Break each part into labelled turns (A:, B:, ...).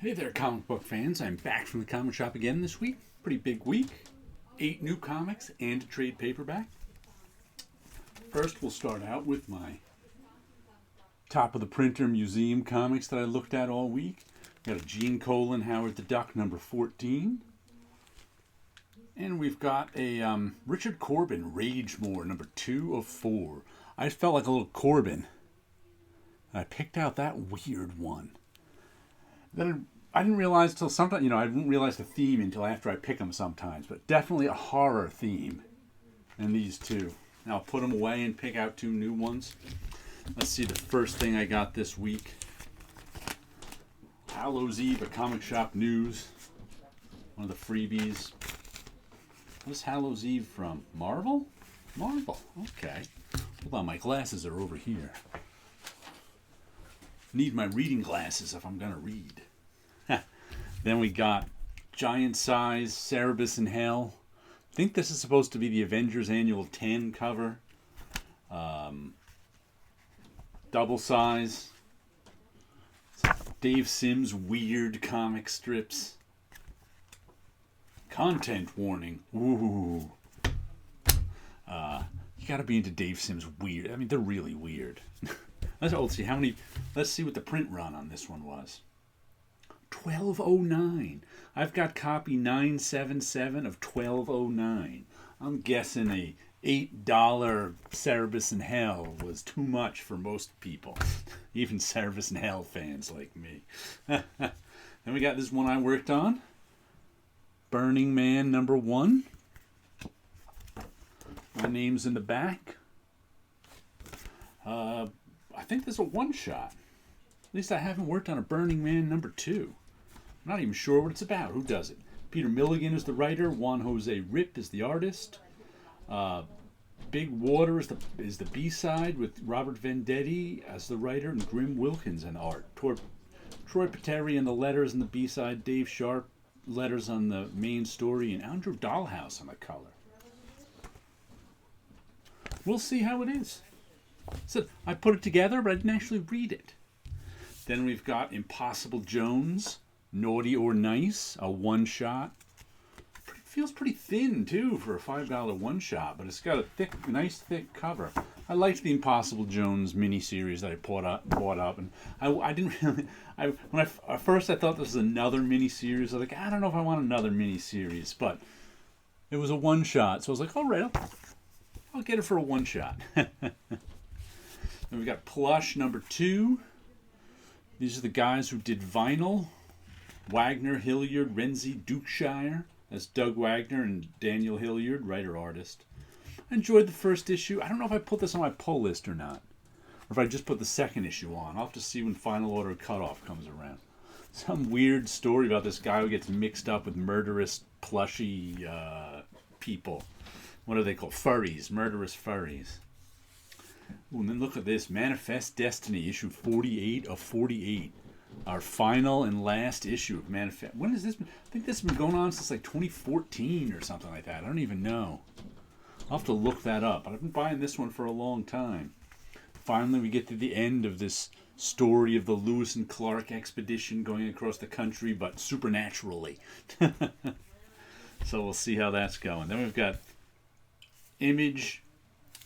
A: Hey there, comic book fans. I'm back from the comic shop again this week. Pretty big week. 8 new comics and a trade paperback. First, we'll start out with my top of the printer museum comics that I looked at all week. Got a Gene Colan, Howard the Duck, number 14. And we've got a Richard Corbin, Rage More, number 2 of 4. I just felt like a little Corbin. I picked out that weird one. Then I didn't realize till sometimes, I didn't realize the theme until after I pick them sometimes, but definitely a horror theme in these two. Now I'll put them away and pick out 2 new ones. Let's see the first thing I got this week. Hallows Eve, a comic shop news. One of the freebies. What is Hallows Eve from? Marvel? Marvel, okay. Hold on, my glasses are over here. Need my reading glasses if I'm going to read. Then we got giant size Cerebus in Hell. I think this is supposed to be the Avengers Annual 10 cover. Double size. Dave Sims weird comic strips. Content warning. Ooh. You gotta be into Dave Sims weird. I mean, they're really weird. Let's see what the print run on this one was. 1209. I've got copy 977 of 1209. I'm guessing a $8 Cerebus in Hell was too much for most people. Even Cerebus in Hell fans like me. Then we got this one I worked on. Burning Man number 1. My name's in the back. I think this is a one-shot. At least I haven't worked on a Burning Man number 2. I'm not even sure what it's about. Who does it? Peter Milligan is the writer. Juan Jose Rip is the artist. Big Water is the B-side with Robert Venditti as the writer and Grim Wilkins in art. Troy Pateri on the letters and the B-side. Dave Sharp letters on the main story, and Andrew Dahlhaus on the color. We'll see how it is. So I put it together, but I didn't actually read it. Then we've got Impossible Jones, Naughty or Nice, a one-shot. Feels pretty thin, too, for a $5 one-shot, but it's got a nice, thick cover. I liked the Impossible Jones miniseries that I bought up, and I didn't really... At first I thought this was another miniseries. I was like, I don't know if I want another miniseries, but it was a one-shot, so I was like, all right, I'll get it for a one-shot. Then we got Plush number 2. These are the guys who did Vinyl. Wagner, Hilliard, Renzi, Dukeshire. That's Doug Wagner and Daniel Hilliard, writer-artist. I enjoyed the first issue. I don't know if I put this on my pull list or not. Or if I just put the second issue on. I'll have to see when Final Order Cutoff comes around. Some weird story about this guy who gets mixed up with murderous, plushy people. What are they called? Furries. Murderous furries. Ooh, and then look at this. Manifest Destiny, issue 48 of 48. Our final and last issue of Manifest. When has this been? I think this has been going on since like 2014 or something like that. I don't even know. I'll have to look that up. But I've been buying this one for a long time. Finally, we get to the end of this story of the Lewis and Clark expedition going across the country, but supernaturally. So we'll see how that's going. Then we've got Image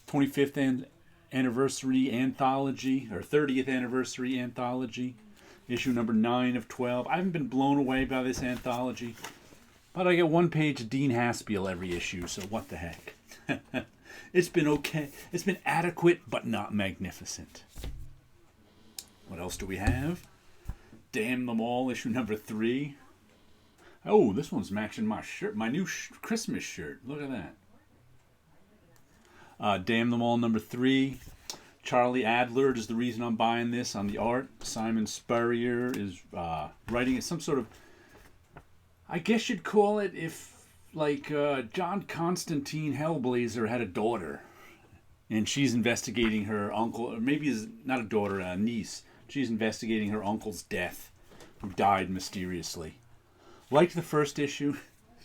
A: 25th anniversary anthology, or 30th anniversary anthology. Issue number 9 of 12. I haven't been blown away by this anthology, but I get one page of Dean Haspiel every issue, so what the heck. It's been okay. It's been adequate, but not magnificent. What else do we have? Damn Them All, issue number 3. Oh, this one's matching my shirt, my new Christmas shirt. Look at that. Damn Them All, number 3. Charlie Adler is the reason I'm buying this on the art. Simon Spurrier is writing some sort of... I guess you'd call it if, like, John Constantine Hellblazer had a daughter. And she's investigating her uncle... Or maybe it's not a daughter, a niece. She's investigating her uncle's death, who died mysteriously. Liked the first issue.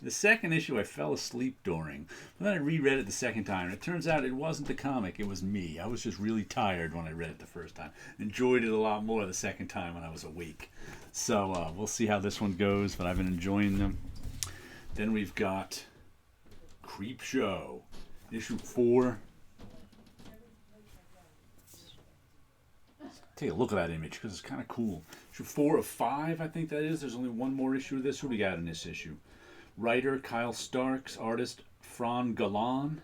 A: The second issue I fell asleep during. But then I reread it the second time. And it turns out it wasn't the comic, it was me. I was just really tired when I read it the first time. Enjoyed it a lot more the second time when I was awake. So we'll see how this one goes, but I've been enjoying them. Then we've got Creep Show, issue 4. Take a look at that image because it's kind of cool. Issue 4 of 5, I think that is. There's only one more issue of this. Who do we got in this issue? Writer Kyle Starks, artist Fran Galan.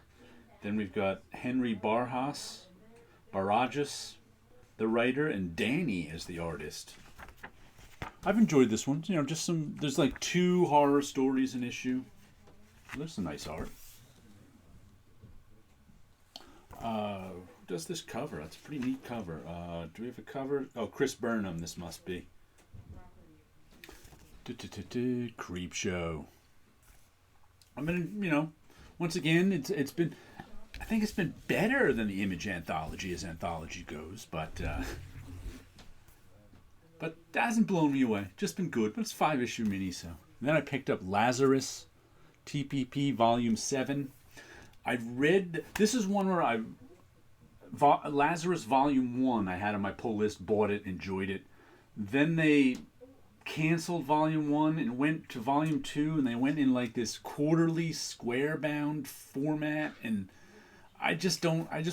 A: Then we've got Henry Barajas, the writer, and Danny as the artist. I've enjoyed this one. You know, just some. There's like 2 horror stories an issue. There's some nice art. Who does this cover? That's a pretty neat cover. Do we have a cover? Oh, Chris Burnham. This must be. Creep Show. I mean, you know, once again, it's been. I think it's been better than the Image anthology as anthology goes, but that hasn't blown me away. Just been good, but it's 5-issue mini. So and then I picked up Lazarus, TPP Volume 7. I've read. This is one where Lazarus Volume 1 I had on my pull list, bought it, enjoyed it. Then they canceled Volume 1 and went to Volume 2, and they went in like this quarterly square-bound format, and I just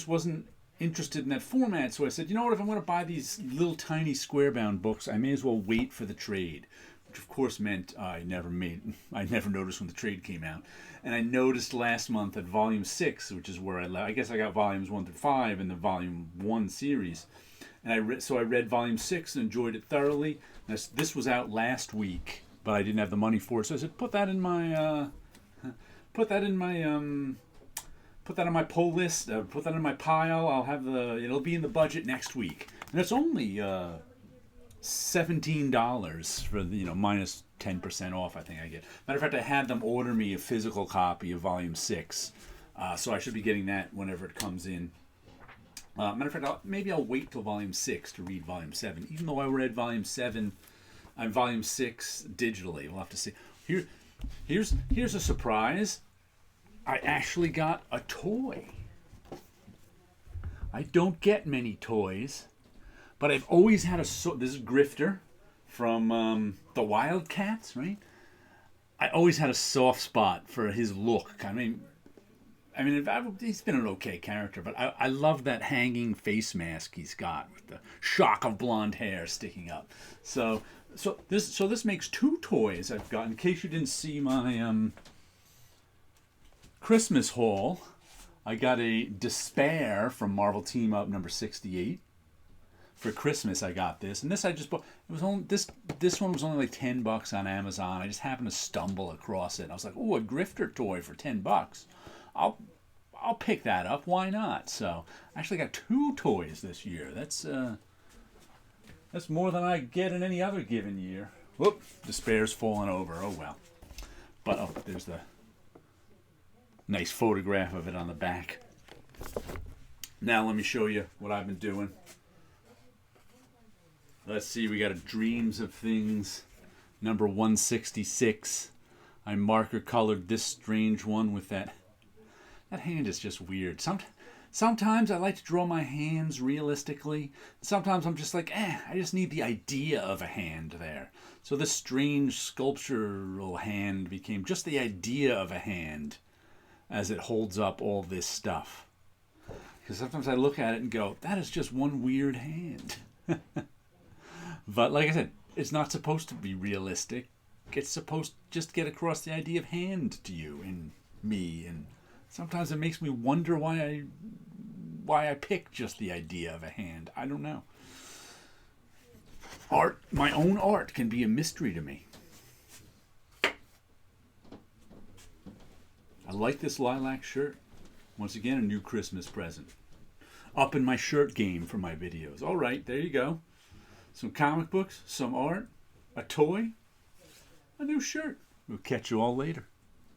A: wasn't interested in that format. So I said, you know what, if I'm going to buy these little tiny square-bound books, I may as well wait for the trade, which of course meant I never noticed when the trade came out. And I noticed last month at Volume 6, which is where I guess I got Volumes 1 through 5 in the Volume 1 series. And I read Volume 6 and enjoyed it thoroughly. This was out last week, but I didn't have the money for it. So I said, put that on my pull list. Put that in my pile. It'll be in the budget next week. And it's only $17 for the, minus 10% off. I think I get. Matter of fact, I had them order me a physical copy of Volume 6, so I should be getting that whenever it comes in. Matter of fact, maybe I'll wait till Volume 6 to read Volume 7. Even though I read Volume 7 and Volume 6 digitally. We'll have to see. Here's a surprise. I actually got a toy. I don't get many toys, but I've always had this is Grifter from the Wildcats, right? I always had a soft spot for his look. I mean, he's been an okay character, but I love that hanging face mask he's got with the shock of blonde hair sticking up. So this makes 2 toys I've got. In case you didn't see my Christmas haul, I got a Despair from Marvel Team Up number 68. For Christmas, I got this, and this I just bought. It was only this one was only like $10 on Amazon. I just happened to stumble across it. I was like, "Oh, a Grifter toy for $10. I'll pick that up. Why not?" So I actually got 2 toys this year. That's more than I get in any other given year. Whoop! Despair's falling over. Oh well. But there's the nice photograph of it on the back. Now let me show you what I've been doing. Let's see, we got a Dreams of Things, number 166. I marker colored this strange one with that hand is just weird. Sometimes I like to draw my hands realistically. Sometimes I'm just like, I just need the idea of a hand there. So this strange sculptural hand became just the idea of a hand as it holds up all this stuff. Because sometimes I look at it and go, that is just one weird hand. But like I said, it's not supposed to be realistic. It's supposed to just get across the idea of hand to you and me. And sometimes it makes me wonder why I pick just the idea of a hand. I don't know. My own art can be a mystery to me. I like this lilac shirt. Once again, a new Christmas present. Up in my shirt game for my videos. All right, there you go. Some comic books, some art, a toy, a new shirt. We'll catch you all later.